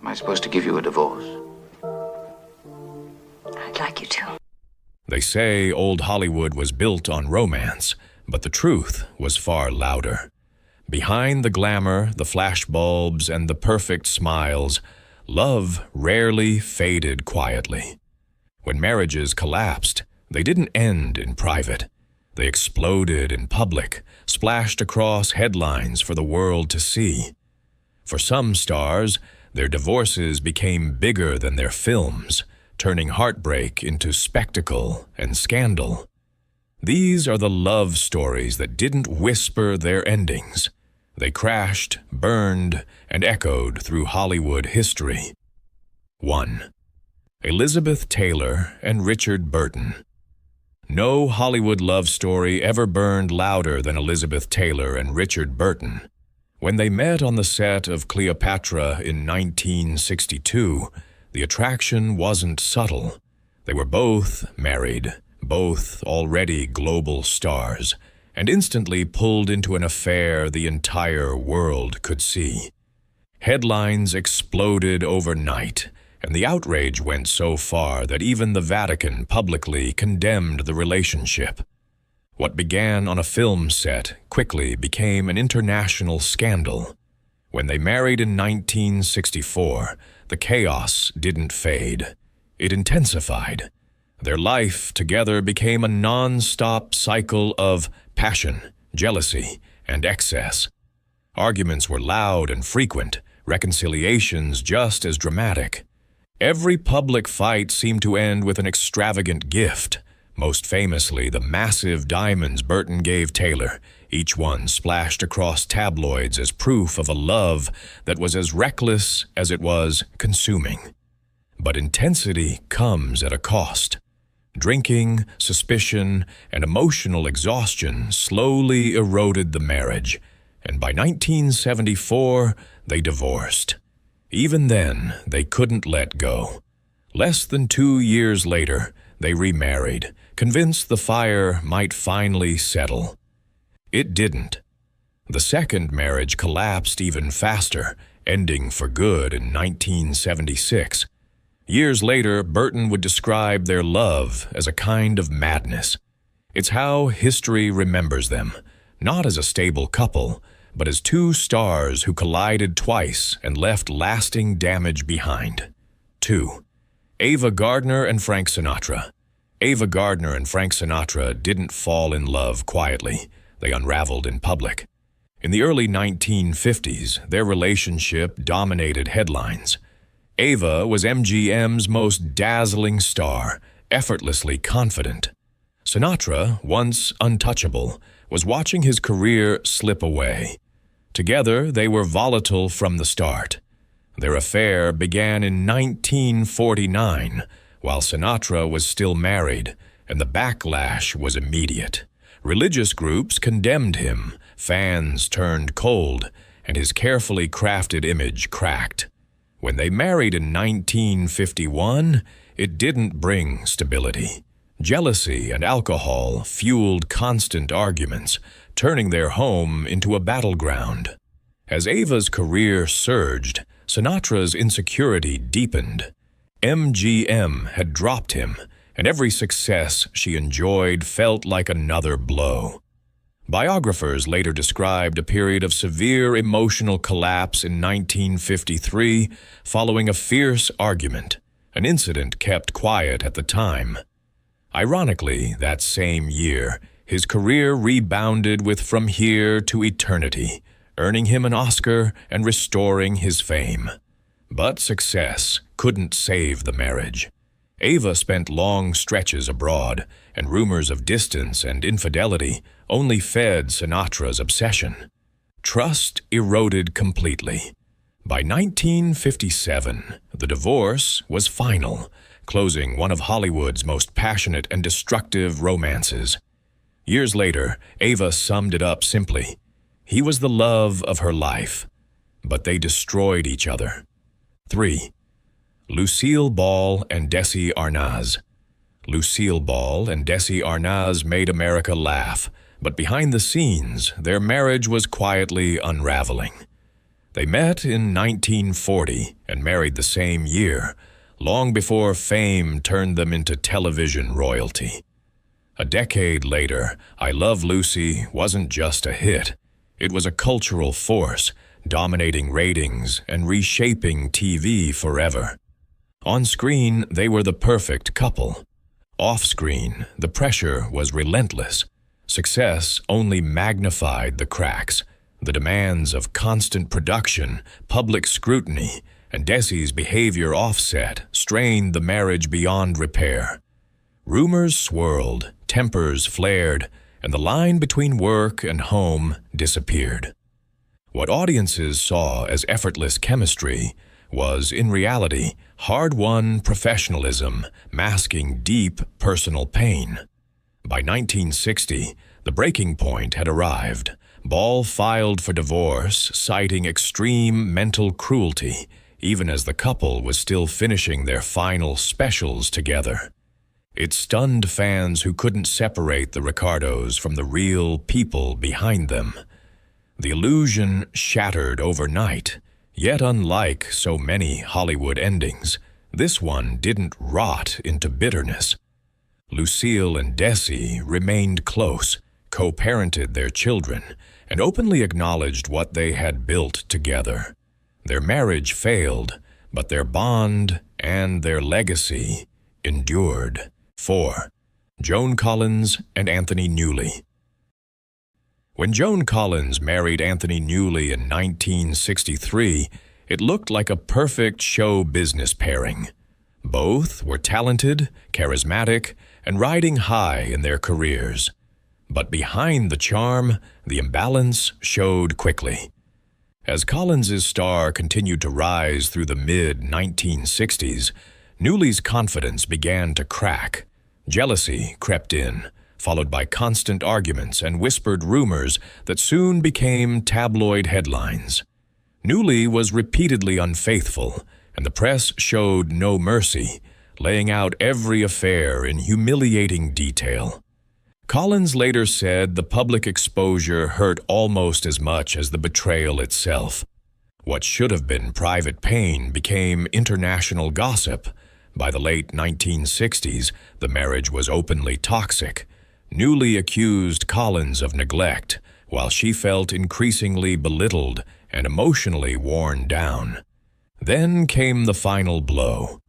Am I supposed to give you a divorce? I'd like you to. They say old Hollywood was built on romance, but the truth was far louder. Behind the glamour, the flashbulbs, and the perfect smiles, love rarely faded quietly. When marriages collapsed, they didn't end in private. They exploded in public, splashed across headlines for the world to see. For some stars, their divorces became bigger than their films, turning heartbreak into spectacle and scandal. These are the love stories that didn't whisper their endings. They crashed, burned, and echoed through Hollywood history. 1. Elizabeth Taylor and Richard Burton. No Hollywood love story ever burned louder than Elizabeth Taylor and Richard Burton. When they met on the set of Cleopatra in 1962, the attraction wasn't subtle. They were both married, both already global stars, and instantly pulled into an affair the entire world could see. Headlines exploded overnight, and the outrage went so far that even the Vatican publicly condemned the relationship. What began on a film set quickly became an international scandal. When they married in 1964, the chaos didn't fade. It intensified. Their life together became a non-stop cycle of passion, jealousy, and excess. Arguments were loud and frequent, reconciliations just as dramatic. Every public fight seemed to end with an extravagant gift, most famously the massive diamonds Burton gave Taylor, each one splashed across tabloids as proof of a love that was as reckless as it was consuming. But intensity comes at a cost. Drinking, suspicion, and emotional exhaustion slowly eroded the marriage, and by 1974, they divorced. Even then, they couldn't let go. Less than 2 years later, they remarried, convinced the fire might finally settle. It didn't. The second marriage collapsed even faster, ending for good in 1976. Years later, Burton would describe their love as a kind of madness. It's how history remembers them, not as a stable couple, but as two stars who collided twice and left lasting damage behind. 2. Ava Gardner and Frank Sinatra. Ava Gardner and Frank Sinatra didn't fall in love quietly. They unraveled in public. In the early 1950s, their relationship dominated headlines. Ava was MGM's most dazzling star, effortlessly confident. Sinatra, once untouchable, was watching his career slip away. Together, they were volatile from the start. Their affair began in 1949, while Sinatra was still married, and the backlash was immediate. Religious groups condemned him, fans turned cold, and his carefully crafted image cracked. When they married in 1951, it didn't bring stability. Jealousy and alcohol fueled constant arguments, turning their home into a battleground. As Ava's career surged, Sinatra's insecurity deepened. MGM had dropped him, and every success she enjoyed felt like another blow. Biographers later described a period of severe emotional collapse in 1953 following a fierce argument, an incident kept quiet at the time. Ironically, that same year, his career rebounded with From Here to Eternity, earning him an Oscar and restoring his fame. But success couldn't save the marriage. Ava spent long stretches abroad, and rumors of distance and infidelity only fed Sinatra's obsession. Trust eroded completely. By 1957, the divorce was final, closing one of Hollywood's most passionate and destructive romances. Years later, Ava summed it up simply. He was the love of her life, but they destroyed each other. 3. Lucille Ball and Desi Arnaz. Lucille Ball and Desi Arnaz made America laugh, but behind the scenes, their marriage was quietly unraveling. They met in 1940 and married the same year, long before fame turned them into television royalty. A decade later, I Love Lucy wasn't just a hit. It was a cultural force, dominating ratings and reshaping TV forever. On screen, they were the perfect couple. Off-screen, the pressure was relentless. Success only magnified the cracks. The demands of constant production, public scrutiny, and Desi's behavior offset strained the marriage beyond repair. Rumors swirled, tempers flared, and the line between work and home disappeared. What audiences saw as effortless chemistry was, in reality, hard-won professionalism masking deep personal pain. By 1960, the breaking point had arrived. Ball filed for divorce, citing extreme mental cruelty, even as the couple was still finishing their final specials together. It stunned fans who couldn't separate the Ricardos from the real people behind them. The illusion shattered overnight, yet unlike so many Hollywood endings, this one didn't rot into bitterness. Lucille and Desi remained close, co-parented their children, and openly acknowledged what they had built together. Their marriage failed, but their bond and their legacy endured. 4. Joan Collins and Anthony Newley. When Joan Collins married Anthony Newley in 1963, it looked like a perfect show business pairing. Both were talented, charismatic, and riding high in their careers. But behind the charm, the imbalance showed quickly. As Collins's star continued to rise through the mid-1960s, Newley's confidence began to crack. Jealousy crept in, followed by constant arguments and whispered rumors that soon became tabloid headlines. Newley was repeatedly unfaithful, and the press showed no mercy, laying out every affair in humiliating detail. Collins later said the public exposure hurt almost as much as the betrayal itself. What should have been private pain became international gossip. By the late 1960s, the marriage was openly toxic. Newley accused Collins of neglect, while she felt increasingly belittled and emotionally worn down. Then came the final blow.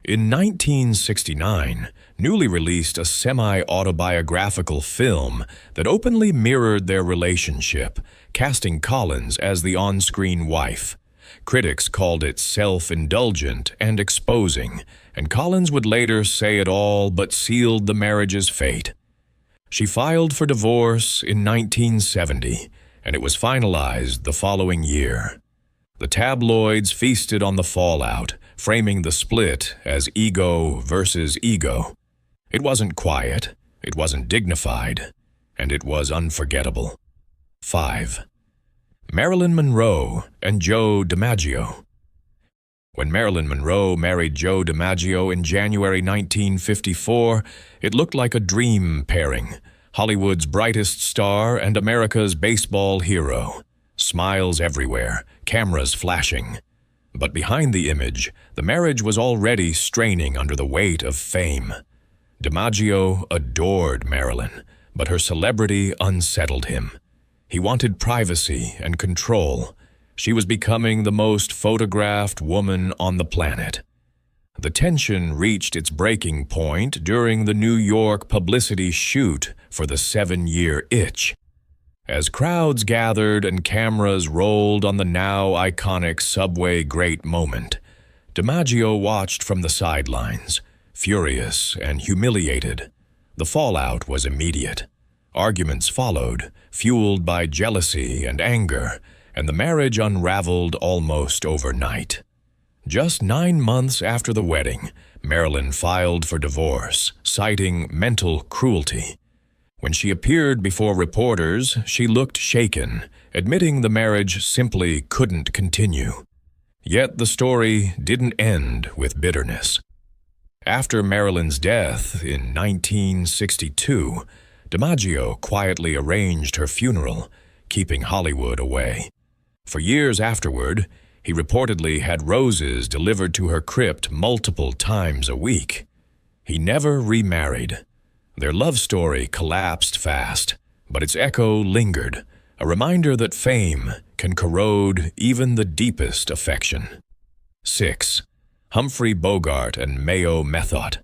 In 1969, Newley released a semi-autobiographical film that openly mirrored their relationship, casting Collins as the on-screen wife. Critics called it self-indulgent and exposing, and Collins would later say it all but sealed the marriage's fate. She filed for divorce in 1970, and it was finalized the following year. The tabloids feasted on the fallout, framing the split as ego versus ego. It wasn't quiet, it wasn't dignified, and it was unforgettable. 5. Marilyn Monroe and Joe DiMaggio. When Marilyn Monroe married Joe DiMaggio in January 1954, it looked like a dream pairing. Hollywood's brightest star and America's baseball hero. Smiles everywhere, cameras flashing. But behind the image, the marriage was already straining under the weight of fame. DiMaggio adored Marilyn, but her celebrity unsettled him. He wanted privacy and control. She was becoming the most photographed woman on the planet. The tension reached its breaking point during the New York publicity shoot for the 7-Year Itch. As crowds gathered and cameras rolled on the now iconic subway great moment, DiMaggio watched from the sidelines, furious and humiliated. The fallout was immediate. Arguments followed, fueled by jealousy and anger, and the marriage unraveled almost overnight. Just 9 months after the wedding, Marilyn filed for divorce, citing mental cruelty. When she appeared before reporters, she looked shaken, admitting the marriage simply couldn't continue. Yet the story didn't end with bitterness. After Marilyn's death in 1962, DiMaggio quietly arranged her funeral, keeping Hollywood away. For years afterward, he reportedly had roses delivered to her crypt multiple times a week. He never remarried. Their love story collapsed fast, but its echo lingered, a reminder that fame can corrode even the deepest affection. 6. Humphrey Bogart and Mayo Method.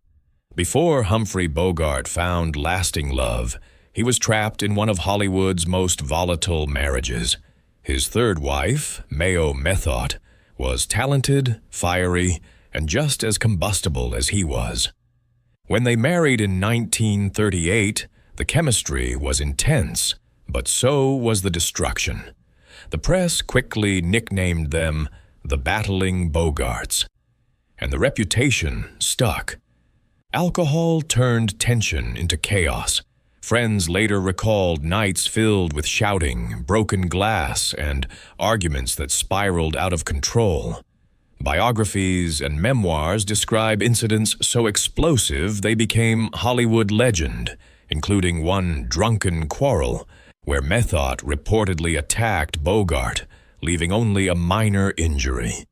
Before Humphrey Bogart found lasting love, he was trapped in one of Hollywood's most volatile marriages. His third wife, Mayo Method, was talented, fiery, and just as combustible as he was. When they married in 1938, the chemistry was intense, but so was the destruction. The press quickly nicknamed them the Battling Bogarts, and the reputation stuck. Alcohol turned tension into chaos. Friends later recalled nights filled with shouting, broken glass, and arguments that spiraled out of control. Biographies and memoirs describe incidents so explosive they became Hollywood legend, including one drunken quarrel where Method reportedly attacked Bogart, leaving only a minor injury.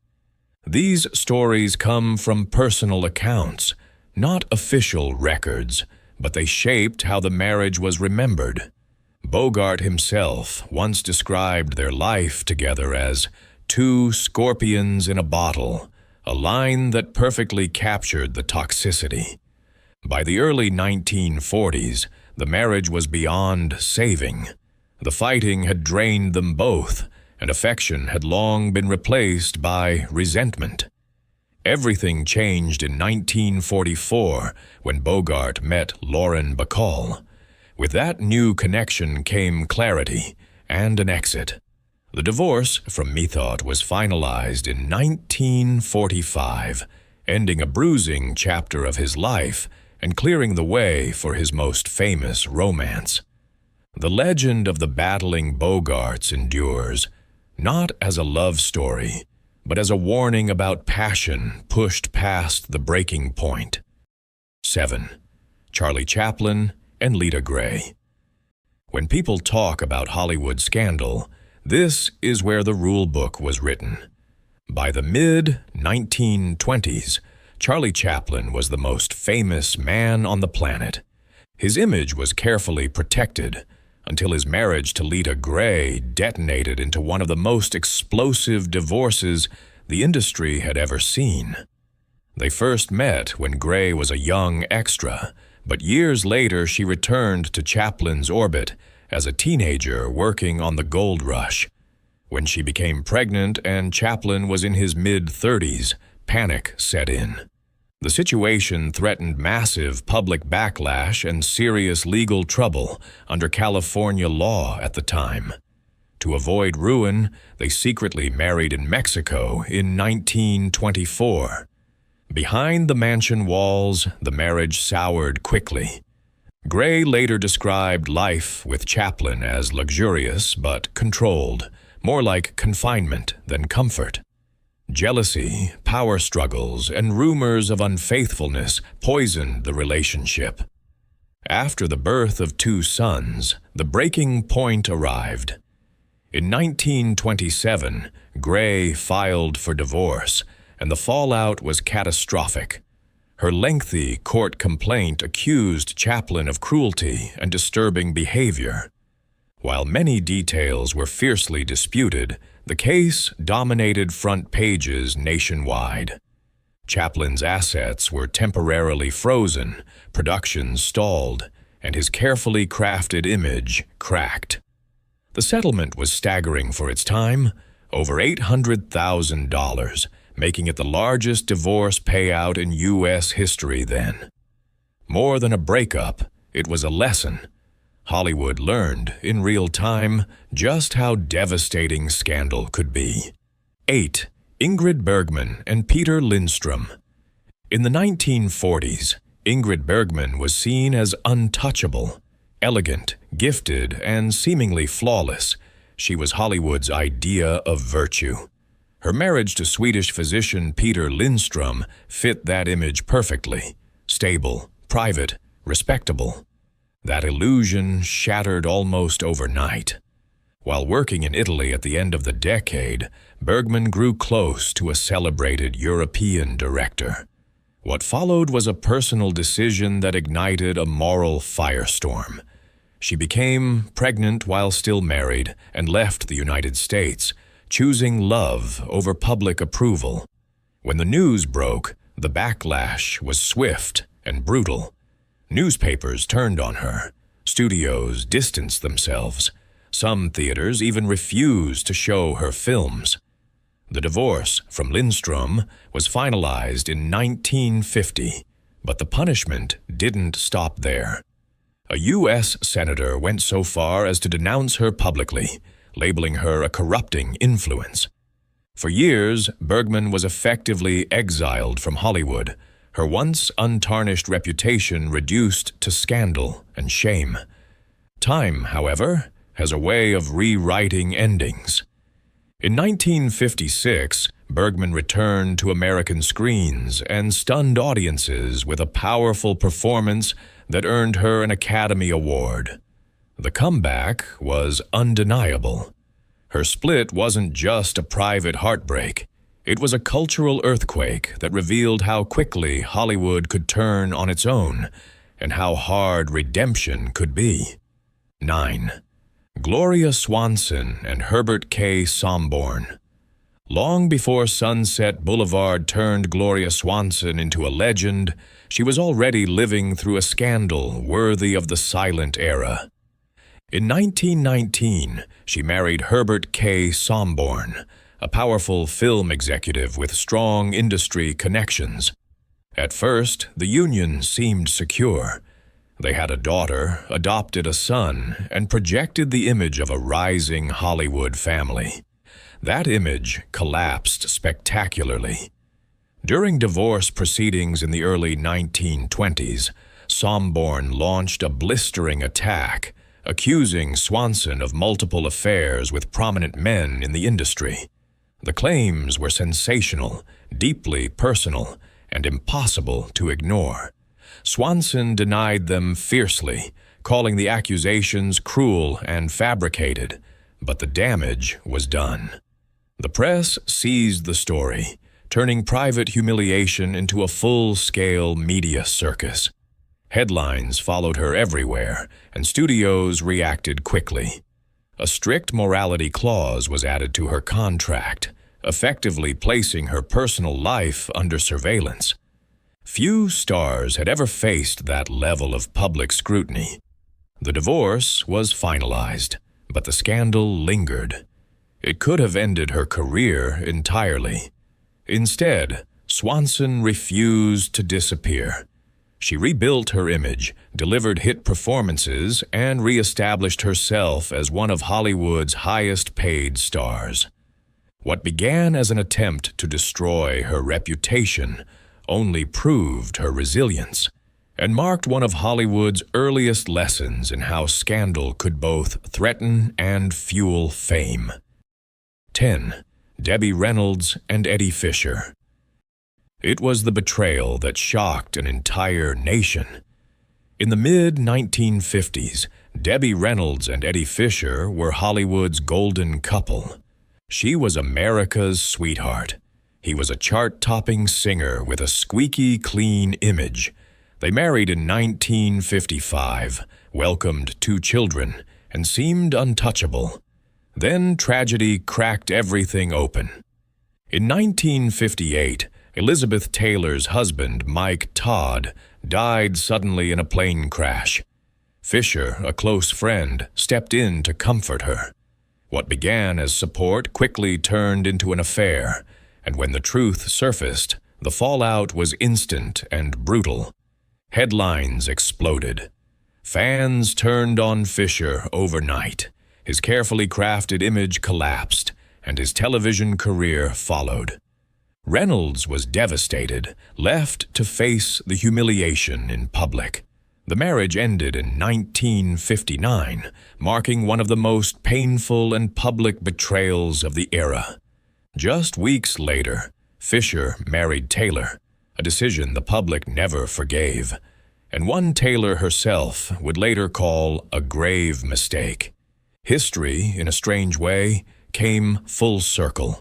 These stories come from personal accounts, not official records, but they shaped how the marriage was remembered. Bogart himself once described their life together as two scorpions in a bottle, a line that perfectly captured the toxicity. By the early 1940s, the marriage was beyond saving. The fighting had drained them both, and affection had long been replaced by resentment. Everything changed in 1944 when Bogart met Lauren Bacall. With that new connection came clarity and an exit. The divorce from Method was finalized in 1945, ending a bruising chapter of his life and clearing the way for his most famous romance. The legend of the Battling Bogarts endures, not as a love story, but as a warning about passion pushed past the breaking point. 7. Charlie Chaplin and Lita Grey. When people talk about Hollywood scandal, this is where the rule book was written. By the mid-1920s, Charlie Chaplin was the most famous man on the planet. His image was carefully protected until his marriage to Lita Grey detonated into one of the most explosive divorces the industry had ever seen. They first met when Grey was a young extra, but years later she returned to Chaplin's orbit as a teenager working on the gold rush. When she became pregnant and Chaplin was in his mid-30s, panic set in. The situation threatened massive public backlash and serious legal trouble under California law at the time. To avoid ruin, they secretly married in Mexico in 1924. Behind the mansion walls, the marriage soured quickly. Grey later described life with Chaplin as luxurious but controlled, more like confinement than comfort. Jealousy, power struggles, and rumors of unfaithfulness poisoned the relationship. After the birth of two sons, the breaking point arrived. In 1927, Grey filed for divorce, and the fallout was catastrophic. Her lengthy court complaint accused Chaplin of cruelty and disturbing behavior. While many details were fiercely disputed, the case dominated front pages nationwide. Chaplin's assets were temporarily frozen, production stalled, and his carefully crafted image cracked. The settlement was staggering for its time, over $800,000, making it the largest divorce payout in U.S. history then. More than a breakup, it was a lesson. Hollywood learned, in real time, just how devastating scandal could be. 8. Ingrid Bergman and Peter Lindstrom. In the 1940s, Ingrid Bergman was seen as untouchable. Elegant, gifted, and seemingly flawless, she was Hollywood's idea of virtue. Her marriage to Swedish physician Peter Lindstrom fit that image perfectly. Stable, private, respectable. That illusion shattered almost overnight. While working in Italy at the end of the decade, Bergman grew close to a celebrated European director. What followed was a personal decision that ignited a moral firestorm. She became pregnant while still married and left the United States, choosing love over public approval. When the news broke, the backlash was swift and brutal. Newspapers turned on her. Studios distanced themselves. Some theaters even refused to show her films. The divorce from Lindstrom was finalized in 1950, but the punishment didn't stop there. A U.S. senator went so far as to denounce her publicly, labeling her a corrupting influence. For years, Bergman was effectively exiled from Hollywood, her once untarnished reputation reduced to scandal and shame. Time, however, has a way of rewriting endings. In 1956, Bergman returned to American screens and stunned audiences with a powerful performance that earned her an Academy Award. The comeback was undeniable. Her split wasn't just a private heartbreak. It was a cultural earthquake that revealed how quickly Hollywood could turn on its own and how hard redemption could be. 9. Gloria Swanson and Herbert K. Somborn. Long before Sunset Boulevard turned Gloria Swanson into a legend, she was already living through a scandal worthy of the silent era. In 1919, she married Herbert K. Somborn, a powerful film executive with strong industry connections. At first, the union seemed secure. They had a daughter, adopted a son, and projected the image of a rising Hollywood family. That image collapsed spectacularly. During divorce proceedings in the early 1920s, Somborn launched a blistering attack, accusing Swanson of multiple affairs with prominent men in the industry. The claims were sensational, deeply personal, and impossible to ignore. Swanson denied them fiercely, calling the accusations cruel and fabricated, but the damage was done. The press seized the story, turning private humiliation into a full-scale media circus. Headlines followed her everywhere, and studios reacted quickly. A strict morality clause was added to her contract, effectively placing her personal life under surveillance. Few stars had ever faced that level of public scrutiny. The divorce was finalized, but the scandal lingered. It could have ended her career entirely. Instead, Swanson refused to disappear. She rebuilt her image, delivered hit performances, and re-established herself as one of Hollywood's highest-paid stars. What began as an attempt to destroy her reputation only proved her resilience and marked one of Hollywood's earliest lessons in how scandal could both threaten and fuel fame. 10. Debbie Reynolds and Eddie Fisher. It was the betrayal that shocked an entire nation. In the mid-1950s, Debbie Reynolds and Eddie Fisher were Hollywood's golden couple. She was America's sweetheart. He was a chart-topping singer with a squeaky clean image. They married in 1955, welcomed 2 children, and seemed untouchable. Then tragedy cracked everything open. In 1958, Elizabeth Taylor's husband, Mike Todd, died suddenly in a plane crash. Fisher, a close friend, stepped in to comfort her. What began as support quickly turned into an affair, and when the truth surfaced, the fallout was instant and brutal. Headlines exploded. Fans turned on Fisher overnight. His carefully crafted image collapsed, and his television career followed. Reynolds was devastated, left to face the humiliation in public. The marriage ended in 1959, marking one of the most painful and public betrayals of the era. Just weeks later, Fisher married Taylor, a decision the public never forgave, and one Taylor herself would later call a grave mistake. History, in a strange way, came full circle.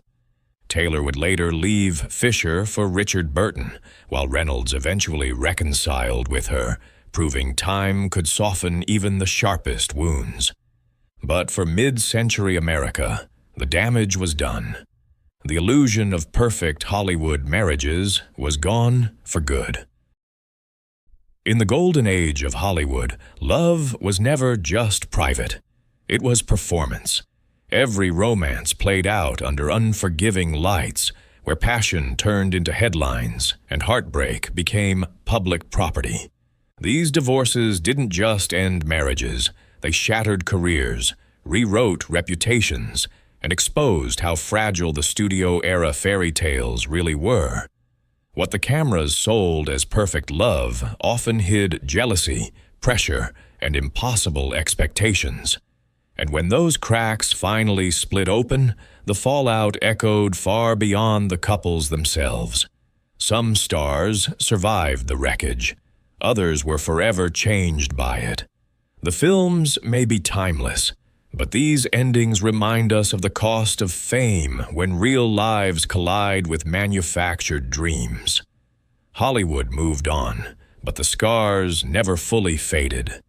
Taylor would later leave Fisher for Richard Burton, while Reynolds eventually reconciled with her, proving time could soften even the sharpest wounds. But for mid-century America, the damage was done. The illusion of perfect Hollywood marriages was gone for good. In the golden age of Hollywood, love was never just private. It was performance. Every romance played out under unforgiving lights, where passion turned into headlines and heartbreak became public property. These divorces didn't just end marriages, they shattered careers, rewrote reputations, and exposed how fragile the studio-era fairy tales really were. What the cameras sold as perfect love often hid jealousy, pressure, and impossible expectations. And when those cracks finally split open, the fallout echoed far beyond the couples themselves. Some stars survived the wreckage. Others were forever changed by it. The films may be timeless, but these endings remind us of the cost of fame when real lives collide with manufactured dreams. Hollywood moved on, but the scars never fully faded.